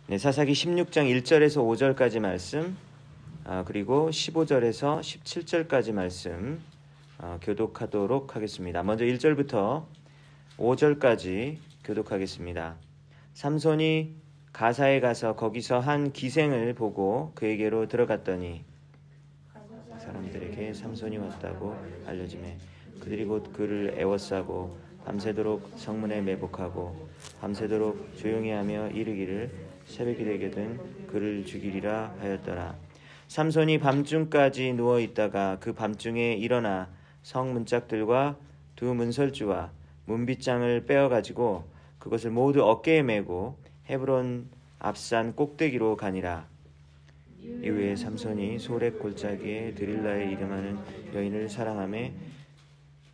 네, 사사기 16장 1절에서 5절까지 말씀, 그리고 15절에서 17절까지 말씀 교독하도록 하겠습니다. 먼저 1절부터 5절까지 교독하겠습니다. 삼손이 가사에 가서 거기서 한 기생을 보고 그에게로 들어갔더니 사람들에게 삼손이 왔다고 알려지매 그들이 곧 그를 애워싸고 밤새도록 성문에 매복하고 밤새도록 조용히 하며 이르기를 새벽이 되거든 그를 죽이리라 하였더라. 삼손이 밤중까지 누워있다가 그 밤중에 일어나 성 문짝들과 두 문설주와 문빗장을 빼어가지고 그것을 모두 어깨에 메고 헤브론 앞산 꼭대기로 가니라. 이후에 삼손이 소렉 골짜기에 드릴라에 이름하는 여인을 사랑하매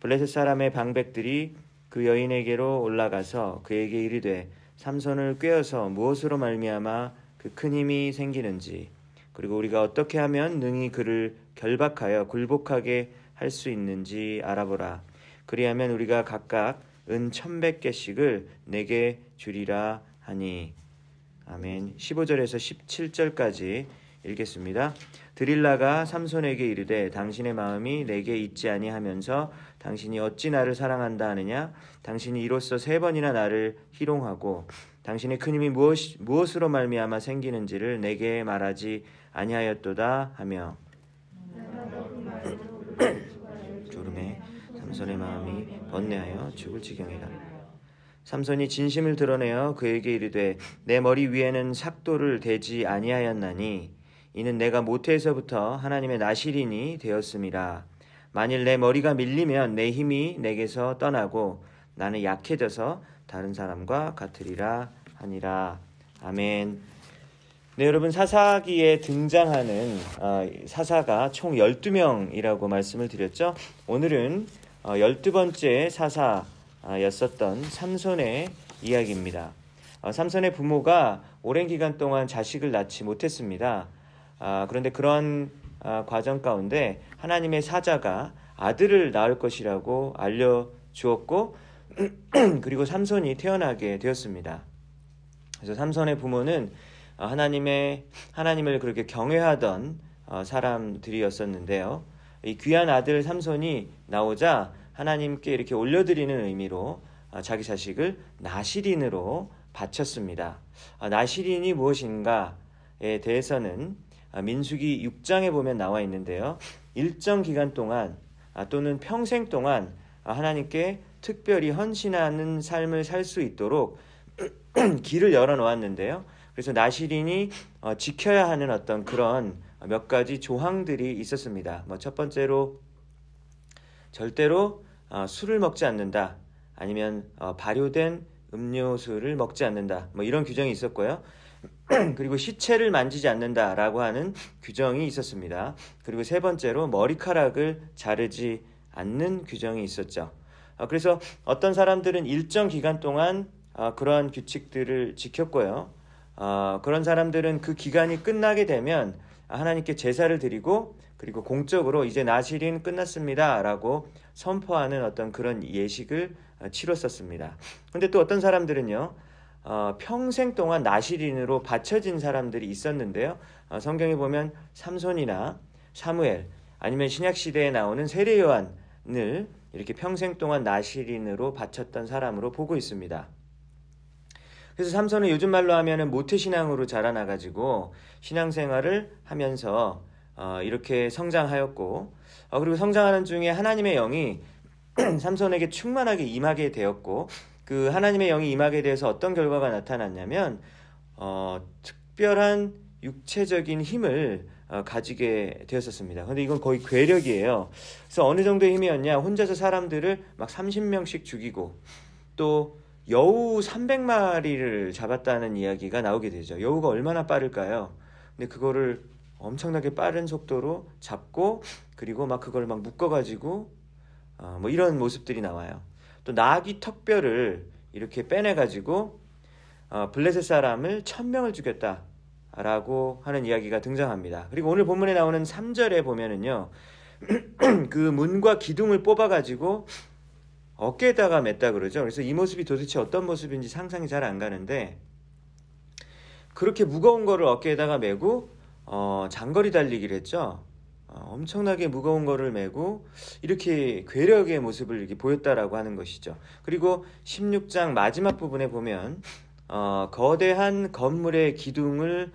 블레셋 사람의 방백들이 그 여인에게로 올라가서 그에게 이르되 삼손을 꾀어서 무엇으로 말미암아 그 큰 힘이 생기는지 그리고 우리가 어떻게 하면 능히 그를 결박하여 굴복하게 할 수 있는지 알아보라. 그리하면 우리가 각각 은 1,100개씩을 내게 주리라 하니. 아멘. 15절에서 17절까지 읽겠습니다. 드릴라가 삼손에게 이르되 당신의 마음이 내게 있지 아니하면서 당신이 어찌 나를 사랑한다 하느냐? 당신이 이로써 3번이나 나를 희롱하고 당신의 큰 힘이 무엇으로 말미암아 생기는지를 내게 말하지 아니하였도다 하며 졸음에 삼손의 마음이 번뇌하여 죽을 지경이라. 삼손이 진심을 드러내어 그에게 이르되 내 머리 위에는 삭도를 대지 아니하였나니 이는 내가 모태에서부터 하나님의 나실인이 되었음이라. 만일 내 머리가 밀리면 내 힘이 내게서 떠나고 나는 약해져서 다른 사람과 같으리라 하니라. 아멘. 네, 여러분, 사사기에 등장하는 사사가 총 12명이라고 말씀을 드렸죠. 오늘은 12번째 사사였었던 삼손의 이야기입니다. 삼손의 부모가 오랜 기간 동안 자식을 낳지 못했습니다. 그런데 그런 과정 가운데 하나님의 사자가 아들을 낳을 것이라고 알려주었고 그리고 삼손이 태어나게 되었습니다. 그래서 삼손의 부모는 하나님을 그렇게 경외하던 사람들이었었는데요. 이 귀한 아들 삼손이 나오자 하나님께 이렇게 올려드리는 의미로 자기 자식을 나실인으로 바쳤습니다. 나실인이 무엇인가에 대해서는 민수기 6장에 보면 나와 있는데요. 일정 기간 동안 또는 평생 동안 하나님께 특별히 헌신하는 삶을 살 수 있도록 길을 열어놓았는데요. 그래서 나실인이 지켜야 하는 어떤 그런 몇 가지 조항들이 있었습니다. 첫 번째로 절대로 술을 먹지 않는다. 아니면 발효된 음료수를 먹지 않는다. 이런 규정이 있었고요. 그리고 시체를 만지지 않는다라고 하는 규정이 있었습니다. 그리고 세 번째로 머리카락을 자르지 않는 규정이 있었죠. 그래서 어떤 사람들은 일정 기간 동안 그러한 규칙들을 지켰고요. 그런 사람들은 그 기간이 끝나게 되면 하나님께 제사를 드리고 그리고 공적으로 이제 나실인 끝났습니다 라고 선포하는 어떤 그런 예식을 치렀었습니다. 근데 또 어떤 사람들은요, 평생 동안 나실인으로 바쳐진 사람들이 있었는데요. 성경에 보면 삼손이나 사무엘 아니면 신약시대에 나오는 세례 요한을 이렇게 평생 동안 나실인으로 바쳤던 사람으로 보고 있습니다. 그래서 삼손은 요즘 말로 하면은 모태신앙으로 자라나가지고 신앙생활을 하면서 이렇게 성장하였고 그리고 성장하는 중에 하나님의 영이 삼손에게 충만하게 임하게 되었고 그 하나님의 영이 임하게 돼서 어떤 결과가 나타났냐면 특별한 육체적인 힘을 가지게 되었었습니다. 근데 이건 거의 괴력이에요. 그래서 어느 정도의 힘이었냐? 혼자서 사람들을 막 30명씩 죽이고 또 여우 300마리를 잡았다는 이야기가 나오게 되죠. 여우가 얼마나 빠를까요? 근데 그거를 엄청나게 빠른 속도로 잡고 그리고 막 그걸 막 묶어가지고 이런 모습들이 나와요. 또 나귀 턱뼈를 이렇게 빼내가지고 블레셋 사람을 1,000명을 죽였다라고 하는 이야기가 등장합니다. 그리고 오늘 본문에 나오는 3절에 보면은요, 그 문과 기둥을 뽑아가지고 어깨에다가 맸다 그러죠. 그래서 이 모습이 도대체 어떤 모습인지 상상이 잘 안 가는데 그렇게 무거운 거를 어깨에다가 메고 장거리 달리기를 했죠. 엄청나게 무거운 거를 메고 이렇게 괴력의 모습을 이렇게 보였다라고 하는 것이죠. 그리고 16장 마지막 부분에 보면 거대한 건물의 기둥을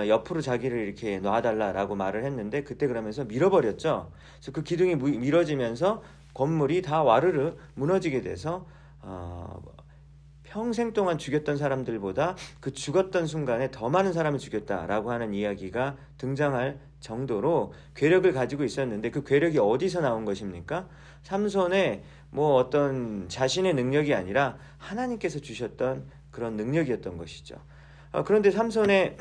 옆으로 자기를 이렇게 놔달라라고 말을 했는데 그때 그러면서 밀어버렸죠. 그래서 그 기둥이 밀어지면서 건물이 다 와르르 무너지게 돼서 평생 동안 죽였던 사람들보다 그 죽었던 순간에 더 많은 사람을 죽였다라고 하는 이야기가 등장할 정도로 괴력을 가지고 있었는데 그 괴력이 어디서 나온 것입니까? 삼손의 뭐 어떤 자신의 능력이 아니라 하나님께서 주셨던 그런 능력이었던 것이죠. 그런데 삼손의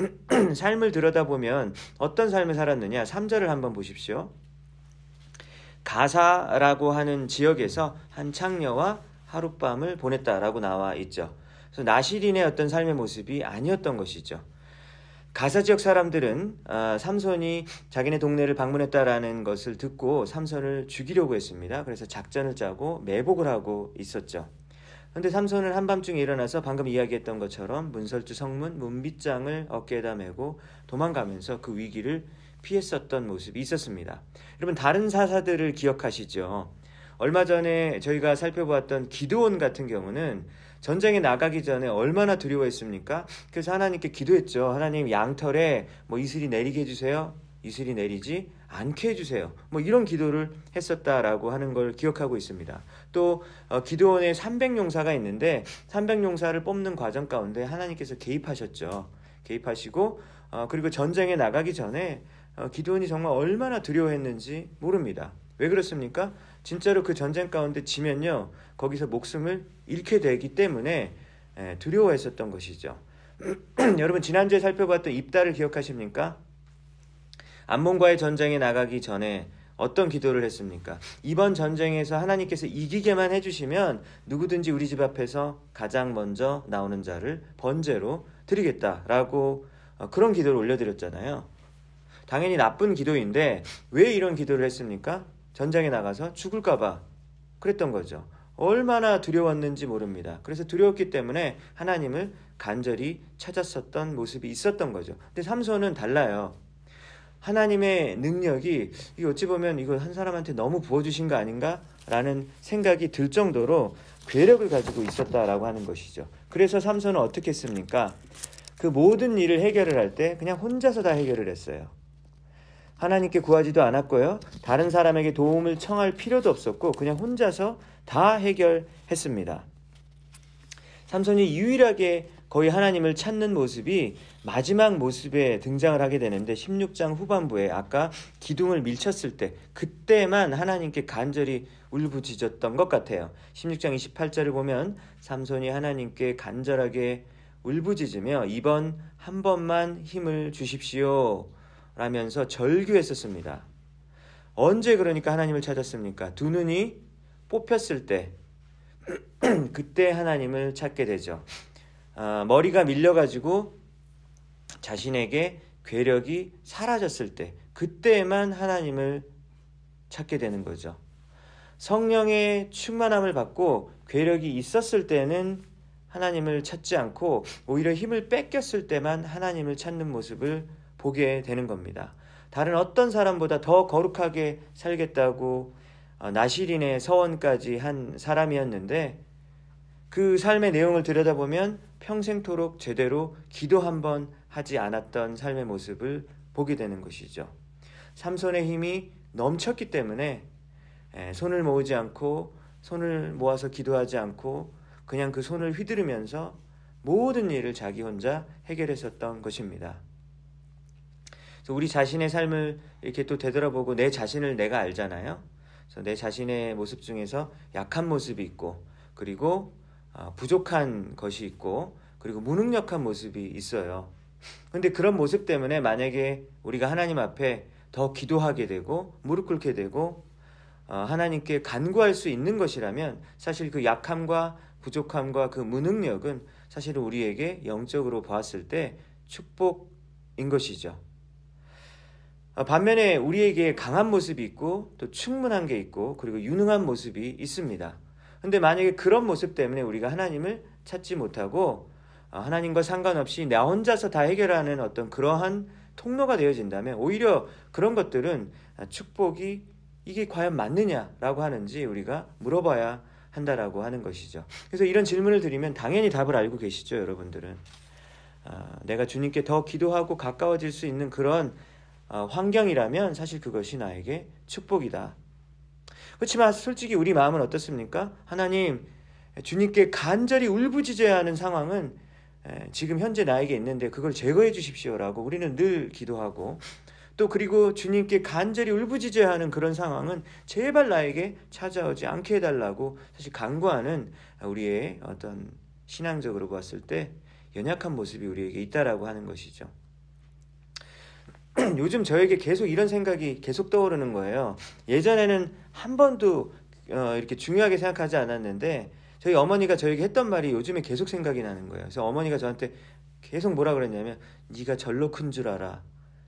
삶을 들여다보면 어떤 삶을 살았느냐? 3절을 한번 보십시오. 가사라고 하는 지역에서 한 창녀와 하룻밤을 보냈다라고 나와 있죠. 그래서 나실인의 어떤 삶의 모습이 아니었던 것이죠. 가사 지역 사람들은 삼손이 자기네 동네를 방문했다라는 것을 듣고 삼손을 죽이려고 했습니다. 그래서 작전을 짜고 매복을 하고 있었죠. 그런데 삼손은 한밤중에 일어나서 방금 이야기했던 것처럼 문설주 성문 문빗장을 어깨에다 메고 도망가면서 그 위기를 피했었던 모습이 있었습니다. 여러분 다른 사사들을 기억하시죠? 얼마 전에 저희가 살펴보았던 기드온 같은 경우는 전쟁에 나가기 전에 얼마나 두려워했습니까? 그래서 하나님께 기도했죠. 하나님 양털에 이슬이 내리게 해주세요. 이슬이 내리지 않게 해주세요. 이런 기도를 했었다라고 하는 걸 기억하고 있습니다. 또 기드온에 300용사가 있는데 300용사를 뽑는 과정 가운데 하나님께서 개입하셨죠. 개입하시고 그리고 전쟁에 나가기 전에 기드온이 정말 얼마나 두려워했는지 모릅니다. 왜 그렇습니까? 진짜로 그 전쟁 가운데 지면요 거기서 목숨을 잃게 되기 때문에 두려워했었던 것이죠. 여러분 지난주에 살펴봤던 입다를 기억하십니까? 암몬과의 전쟁에 나가기 전에 어떤 기도를 했습니까? 이번 전쟁에서 하나님께서 이기게만 해주시면 누구든지 우리 집 앞에서 가장 먼저 나오는 자를 번제로 드리겠다라고 그런 기도를 올려드렸잖아요. 당연히 나쁜 기도인데 왜 이런 기도를 했습니까? 전장에 나가서 죽을까봐 그랬던 거죠. 얼마나 두려웠는지 모릅니다. 그래서 두려웠기 때문에 하나님을 간절히 찾았었던 모습이 있었던 거죠. 근데 삼손은 달라요. 하나님의 능력이 어찌 보면 이거 한 사람한테 너무 부어주신 거 아닌가? 라는 생각이 들 정도로 괴력을 가지고 있었다라고 하는 것이죠. 그래서 삼손은 어떻게 했습니까? 그 모든 일을 해결을 할 때 그냥 혼자서 다 해결을 했어요. 하나님께 구하지도 않았고요. 다른 사람에게 도움을 청할 필요도 없었고 그냥 혼자서 다 해결했습니다. 삼손이 유일하게 거의 하나님을 찾는 모습이 마지막 모습에 등장을 하게 되는데 16장 후반부에 아까 기둥을 밀쳤을 때 그때만 하나님께 간절히 울부짖었던 것 같아요. 16장 28절을 보면 삼손이 하나님께 간절하게 울부짖으며 이번 한 번만 힘을 주십시오 라면서 절규했었습니다. 언제 그러니까 하나님을 찾았습니까? 두 눈이 뽑혔을 때 그때 하나님을 찾게 되죠. 머리가 밀려가지고 자신에게 괴력이 사라졌을 때 그때만 하나님을 찾게 되는 거죠. 성령의 충만함을 받고 괴력이 있었을 때는 하나님을 찾지 않고 오히려 힘을 뺏겼을 때만 하나님을 찾는 모습을 보게 되는 겁니다. 다른 어떤 사람보다 더 거룩하게 살겠다고 나실인의 서원까지 한 사람이었는데 그 삶의 내용을 들여다보면 평생토록 제대로 기도 한 번 하지 않았던 삶의 모습을 보게 되는 것이죠. 삼손의 힘이 넘쳤기 때문에 손을 모으지 않고 손을 모아서 기도하지 않고 그냥 그 손을 휘두르면서 모든 일을 자기 혼자 해결했었던 것입니다. 그래서 우리 자신의 삶을 이렇게 또 되돌아보고 내 자신을 내가 알잖아요. 그래서 내 자신의 모습 중에서 약한 모습이 있고 그리고 부족한 것이 있고 그리고 무능력한 모습이 있어요. 그런데 그런 모습 때문에 만약에 우리가 하나님 앞에 더 기도하게 되고 무릎 꿇게 되고 하나님께 간구할 수 있는 것이라면 사실 그 약함과 부족함과 그 무능력은 사실은 우리에게 영적으로 보았을 때 축복인 것이죠. 반면에 우리에게 강한 모습이 있고 또 충분한 게 있고 그리고 유능한 모습이 있습니다. 근데 만약에 그런 모습 때문에 우리가 하나님을 찾지 못하고 하나님과 상관없이 나 혼자서 다 해결하는 어떤 그러한 통로가 되어진다면 오히려 그런 것들은 축복이 이게 과연 맞느냐라고 하는지 우리가 물어봐야 한다라고 하는 것이죠. 그래서 이런 질문을 드리면 당연히 답을 알고 계시죠, 여러분들은. 내가 주님께 더 기도하고 가까워질 수 있는 그런 환경이라면 사실 그것이 나에게 축복이다. 그렇지만 솔직히 우리 마음은 어떻습니까? 하나님, 주님께 간절히 울부짖어야 하는 상황은 지금 현재 나에게 있는데 그걸 제거해 주십시오라고 우리는 늘 기도하고, 또 그리고 주님께 간절히 울부짖어야 하는 그런 상황은 제발 나에게 찾아오지 않게 해달라고 사실 간구하는 우리의 어떤 신앙적으로 봤을 때 연약한 모습이 우리에게 있다라고 하는 것이죠. 요즘 저에게 계속 이런 생각이 계속 떠오르는 거예요. 예전에는 한 번도 이렇게 중요하게 생각하지 않았는데 저희 어머니가 저에게 했던 말이 요즘에 계속 생각이 나는 거예요. 그래서 어머니가 저한테 계속 뭐라 그랬냐면 네가 절로 큰 줄 알아.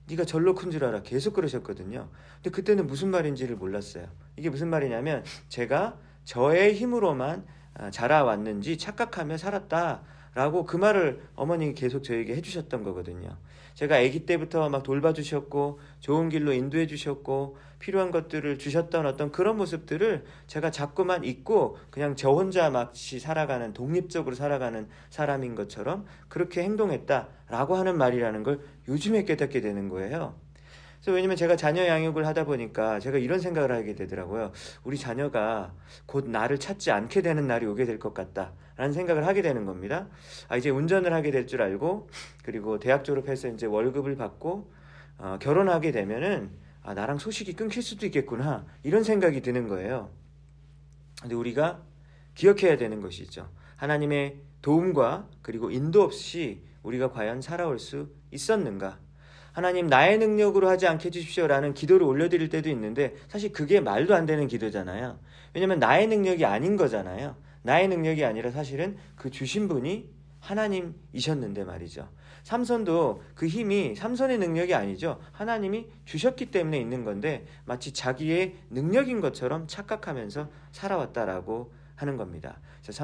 네가 절로 큰 줄 알아. 계속 그러셨거든요. 근데 그때는 무슨 말인지를 몰랐어요. 이게 무슨 말이냐면 제가 저의 힘으로만 자라왔는지 착각하며 살았다라고 그 말을 어머니가 계속 저에게 해주셨던 거거든요. 제가 아기 때부터 막 돌봐주셨고 좋은 길로 인도해 주셨고 필요한 것들을 주셨던 어떤 그런 모습들을 제가 자꾸만 잊고 그냥 저 혼자 마치 살아가는, 독립적으로 살아가는 사람인 것처럼 그렇게 행동했다라고 하는 말이라는 걸 요즘에 깨닫게 되는 거예요. 그래서 왜냐면 제가 자녀 양육을 하다 보니까 제가 이런 생각을 하게 되더라고요. 우리 자녀가 곧 나를 찾지 않게 되는 날이 오게 될 것 같다라는 생각을 하게 되는 겁니다. 이제 운전을 하게 될 줄 알고, 그리고 대학 졸업해서 이제 월급을 받고 결혼하게 되면은 나랑 소식이 끊길 수도 있겠구나, 이런 생각이 드는 거예요. 근데 우리가 기억해야 되는 것이죠. 하나님의 도움과 그리고 인도 없이 우리가 과연 살아올 수 있었는가? 하나님, 나의 능력으로 하지 않게 해주십시오라는 기도를 올려드릴 때도 있는데 사실 그게 말도 안 되는 기도잖아요. 왜냐면 나의 능력이 아닌 거잖아요. 나의 능력이 아니라 사실은 그 주신 분이 하나님이셨는데 말이죠. 삼손도 그 힘이 삼손의 능력이 아니죠. 하나님이 주셨기 때문에 있는 건데 마치 자기의 능력인 것처럼 착각하면서 살아왔다라고 하는 겁니다. 그래서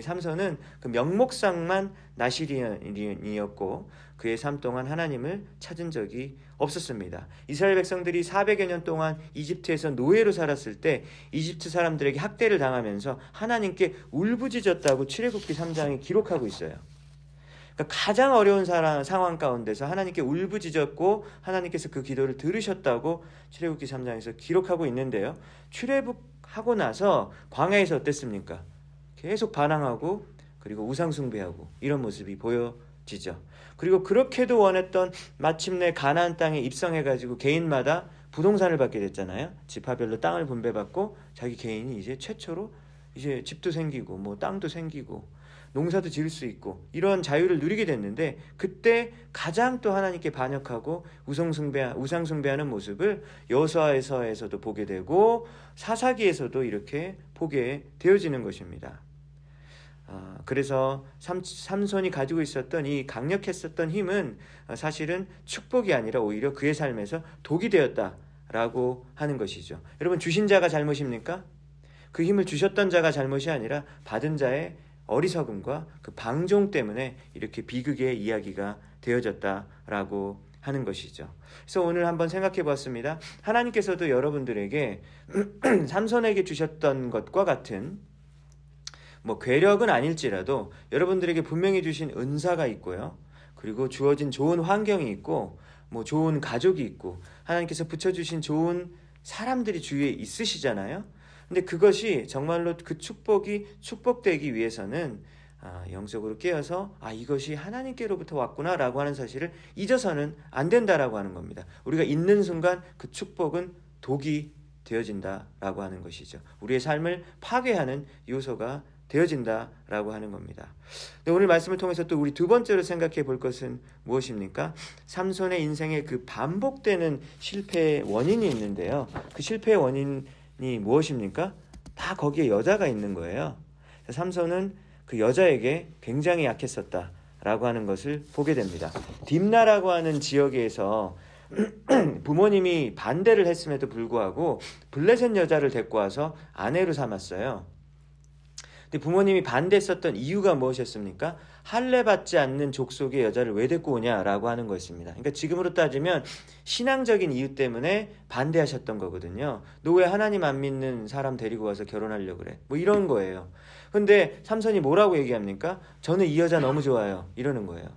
삼손은 그 명목상만 나시린이었고 그의 삶 동안 하나님을 찾은 적이 없었습니다. 이스라엘 백성들이 400여 년 동안 이집트에서 노예로 살았을 때 이집트 사람들에게 학대를 당하면서 하나님께 울부짖었다고 출애굽기 3장에 기록하고 있어요. 그러니까 가장 어려운 상황 가운데서 하나님께 울부짖었고 하나님께서 그 기도를 들으셨다고 출애굽기 3장에서 기록하고 있는데요. 출애굽하고 나서 광야에서 어땠습니까? 계속 반항하고 그리고 우상숭배하고 이런 모습이 보여지죠. 그리고 그렇게도 원했던 마침내 가나안 땅에 입성해가지고 개인마다 부동산을 받게 됐잖아요. 지파별로 땅을 분배받고 자기 개인이 이제 최초로 이제 집도 생기고 뭐 땅도 생기고 농사도 지을 수 있고 이런 자유를 누리게 됐는데 그때 가장 또 하나님께 반역하고 우상숭배하는 모습을 여호수아서에서도 보게 되고 사사기에서도 이렇게 보게 되어지는 것입니다. 그래서 삼손이 가지고 있었던 이 강력했었던 힘은 사실은 축복이 아니라 오히려 그의 삶에서 독이 되었다라고 하는 것이죠. 여러분, 주신 자가 잘못입니까? 그 힘을 주셨던 자가 잘못이 아니라 받은 자의 어리석음과 그 방종 때문에 이렇게 비극의 이야기가 되어졌다라고 하는 것이죠. 그래서 오늘 한번 생각해 보았습니다. 하나님께서도 여러분들에게 삼손에게 주셨던 것과 같은 괴력은 아닐지라도 여러분들에게 분명히 주신 은사가 있고요. 그리고 주어진 좋은 환경이 있고 좋은 가족이 있고 하나님께서 붙여주신 좋은 사람들이 주위에 있으시잖아요. 근데 그것이 정말로 그 축복이 축복되기 위해서는 영적으로 깨어서 이것이 하나님께로부터 왔구나라고 하는 사실을 잊어서는 안 된다라고 하는 겁니다. 우리가 있는 순간 그 축복은 독이 되어진다라고 하는 것이죠. 우리의 삶을 파괴하는 요소가 되어진다라고 하는 겁니다. 오늘 말씀을 통해서 또 우리 두 번째로 생각해 볼 것은 무엇입니까? 삼손의 인생에 그 반복되는 실패의 원인이 있는데요. 그 실패의 원인이 무엇입니까? 다 거기에 여자가 있는 거예요. 삼손은 그 여자에게 굉장히 약했었다라고 하는 것을 보게 됩니다. 딥나라고 하는 지역에서 부모님이 반대를 했음에도 불구하고 블레셋 여자를 데리고 와서 아내로 삼았어요. 근데 부모님이 반대했었던 이유가 무엇이었습니까? 할례 받지 않는 족속의 여자를 왜 데리고 오냐라고 하는 거였습니다. 그러니까 지금으로 따지면 신앙적인 이유 때문에 반대하셨던 거거든요. 너 왜 하나님 안 믿는 사람 데리고 와서 결혼하려고 그래? 뭐 이런 거예요. 근데 삼손이 뭐라고 얘기합니까? 저는 이 여자 너무 좋아요. 이러는 거예요.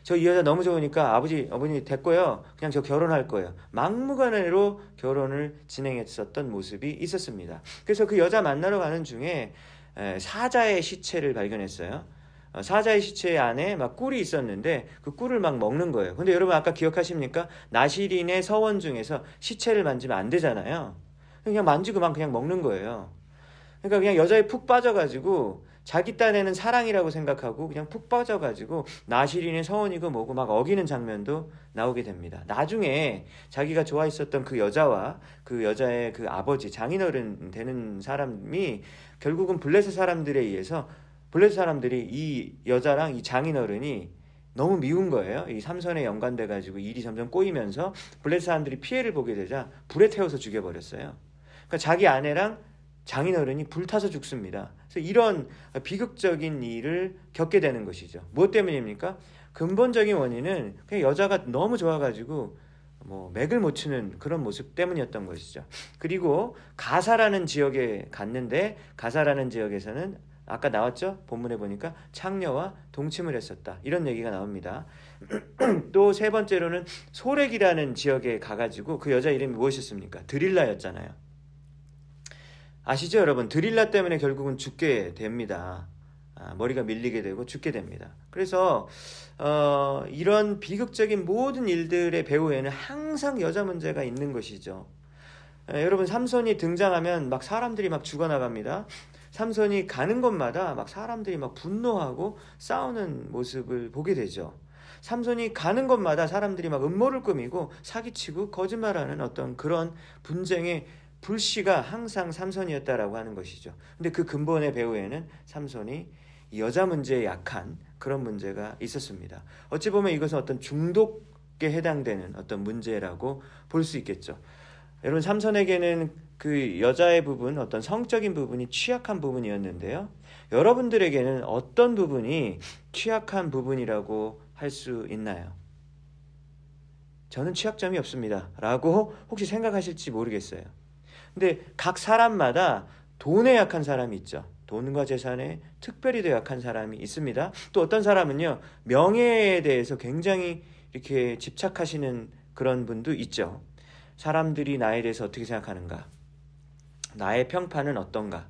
저 이 여자 너무 좋으니까 아버지, 어머니 됐고요. 그냥 저 결혼할 거예요. 막무가내로 결혼을 진행했었던 모습이 있었습니다. 그래서 그 여자 만나러 가는 중에 사자의 시체를 발견했어요. 사자의 시체 안에 막 꿀이 있었는데 그 꿀을 막 먹는 거예요. 근데 여러분 아까 기억하십니까? 나실인의 서원 중에서 시체를 만지면 안 되잖아요. 그냥 만지고 막 그냥 먹는 거예요. 그러니까 그냥 여자에 푹 빠져가지고 자기 딴에는 사랑이라고 생각하고 그냥 푹 빠져가지고 나실인의 서원이고 뭐고 막 어기는 장면도 나오게 됩니다. 나중에 자기가 좋아했었던 그 여자와 그 여자의 그 아버지 장인어른 되는 사람이 결국은 블레셋 사람들에 의해서 블레셋 사람들이 이 여자랑 이 장인어른이 너무 미운 거예요. 이 삼손에 연관돼 가지고 일이 점점 꼬이면서 블레셋 사람들이 피해를 보게 되자 불에 태워서 죽여버렸어요. 그러니까 자기 아내랑 장인어른이 불타서 죽습니다. 그래서 이런 비극적인 일을 겪게 되는 것이죠. 무엇 때문입니까? 근본적인 원인은 그냥 여자가 너무 좋아가지고 뭐 맥을 못 추는 그런 모습 때문이었던 것이죠. 그리고 가사라는 지역에 갔는데 가사라는 지역에서는 아까 나왔죠? 본문에 보니까 창녀와 동침을 했었다. 이런 얘기가 나옵니다. 또 세 번째로는 소렉이라는 지역에 가가지고 그 여자 이름이 무엇이었습니까? 드릴라였잖아요. 아시죠, 여러분? 드릴라 때문에 결국은 죽게 됩니다. 머리가 밀리게 되고 죽게 됩니다. 그래서 이런 비극적인 모든 일들의 배후에는 항상 여자 문제가 있는 것이죠. 여러분, 삼손이 등장하면 막 사람들이 막 죽어나갑니다. 삼손이 가는 곳마다 막 사람들이 막 분노하고 싸우는 모습을 보게 되죠. 삼손이 가는 곳마다 사람들이 막 음모를 꾸미고 사기치고 거짓말하는 어떤 그런 분쟁의 불씨가 항상 삼손이었다라고 하는 것이죠. 근데 그 근본의 배후에는 삼손이 여자 문제에 약한 그런 문제가 있었습니다. 어찌 보면 이것은 어떤 중독에 해당되는 어떤 문제라고 볼 수 있겠죠. 여러분, 삼손에게는 그 여자의 부분, 어떤 성적인 부분이 취약한 부분이었는데요. 여러분들에게는 어떤 부분이 취약한 부분이라고 할 수 있나요? 저는 취약점이 없습니다. 라고 혹시 생각하실지 모르겠어요. 근데 각 사람마다 돈에 약한 사람이 있죠. 돈과 재산에 특별히 더 약한 사람이 있습니다. 또 어떤 사람은요, 명예에 대해서 굉장히 이렇게 집착하시는 그런 분도 있죠. 사람들이 나에 대해서 어떻게 생각하는가? 나의 평판은 어떤가?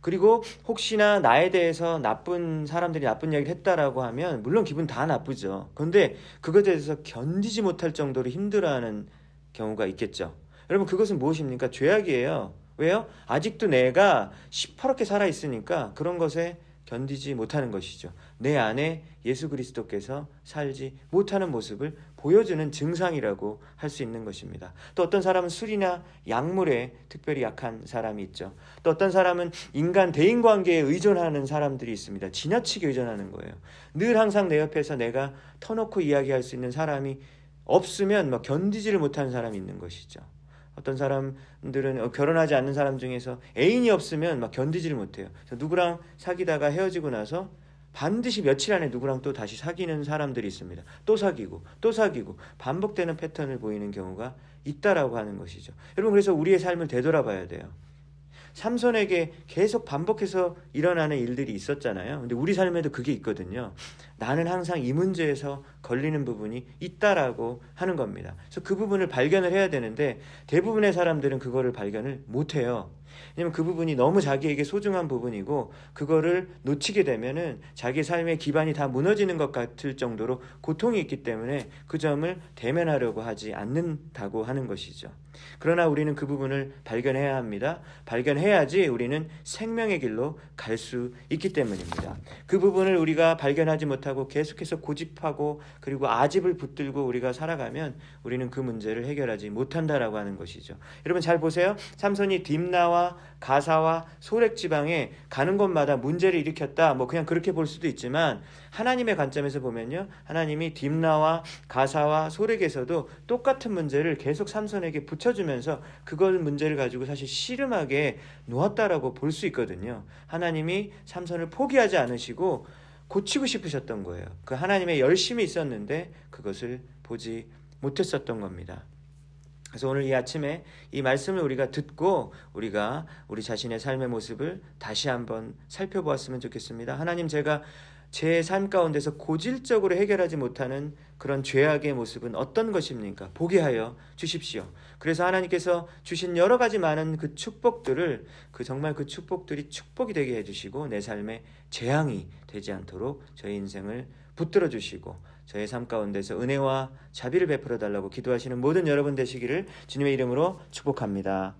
그리고 혹시나 나에 대해서 나쁜 사람들이 나쁜 이야기를 했다라고 하면 물론 기분 다 나쁘죠. 그런데 그것에 대해서 견디지 못할 정도로 힘들어하는 경우가 있겠죠. 여러분, 그것은 무엇입니까? 죄악이에요. 왜요? 아직도 내가 시퍼렇게 살아있으니까 그런 것에 견디지 못하는 것이죠. 내 안에 예수 그리스도께서 살지 못하는 모습을 보여주는 증상이라고 할 수 있는 것입니다. 또 어떤 사람은 술이나 약물에 특별히 약한 사람이 있죠. 또 어떤 사람은 인간 대인관계에 의존하는 사람들이 있습니다. 지나치게 의존하는 거예요. 늘 항상 내 옆에서 내가 터놓고 이야기할 수 있는 사람이 없으면 막 견디지를 못하는 사람이 있는 것이죠. 어떤 사람들은 결혼하지 않는 사람 중에서 애인이 없으면 막 견디지를 못해요. 누구랑 사귀다가 헤어지고 나서 반드시 며칠 안에 누구랑 또 다시 사귀는 사람들이 있습니다. 또 사귀고 또 사귀고 반복되는 패턴을 보이는 경우가 있다라고 하는 것이죠. 여러분, 그래서 우리의 삶을 되돌아봐야 돼요. 삼손에게 계속 반복해서 일어나는 일들이 있었잖아요. 근데 우리 삶에도 그게 있거든요. 나는 항상 이 문제에서 걸리는 부분이 있다라고 하는 겁니다. 그래서 그 부분을 발견을 해야 되는데 대부분의 사람들은 그거를 발견을 못해요. 왜냐면 그 부분이 너무 자기에게 소중한 부분이고 그거를 놓치게 되면은 자기 삶의 기반이 다 무너지는 것 같을 정도로 고통이 있기 때문에 그 점을 대면하려고 하지 않는다고 하는 것이죠. 그러나 우리는 그 부분을 발견해야 합니다. 발견해야지 우리는 생명의 길로 갈 수 있기 때문입니다. 그 부분을 우리가 발견하지 못하고 계속해서 고집하고 그리고 아집을 붙들고 우리가 살아가면 우리는 그 문제를 해결하지 못한다라고 하는 것이죠. 여러분 잘 보세요. 삼손이 딥나와 가사와 소렉 지방에 가는 곳마다 문제를 일으켰다. 뭐 그냥 그렇게 볼 수도 있지만 하나님의 관점에서 보면요, 하나님이 딥나와 가사와 소렉에서도 똑같은 문제를 계속 삼손에게 붙여주면서 그걸 문제를 가지고 사실 씨름하게 놓았다라고 볼 수 있거든요. 하나님이 삼손을 포기하지 않으시고 고치고 싶으셨던 거예요. 그 하나님의 열심이 있었는데 그것을 보지 못했었던 겁니다. 그래서 오늘 이 아침에 이 말씀을 우리가 듣고 우리가 우리 자신의 삶의 모습을 다시 한번 살펴보았으면 좋겠습니다. 하나님, 제가 제 삶 가운데서 고질적으로 해결하지 못하는 그런 죄악의 모습은 어떤 것입니까? 보게 하여 주십시오. 그래서 하나님께서 주신 여러 가지 많은 그 축복들을 정말 그 축복들이 축복이 되게 해주시고 내 삶에 재앙이 되지 않도록 저희 인생을 붙들어 주시고 저의 삶 가운데서 은혜와 자비를 베풀어 달라고 기도하시는 모든 여러분 되시기를 주님의 이름으로 축복합니다.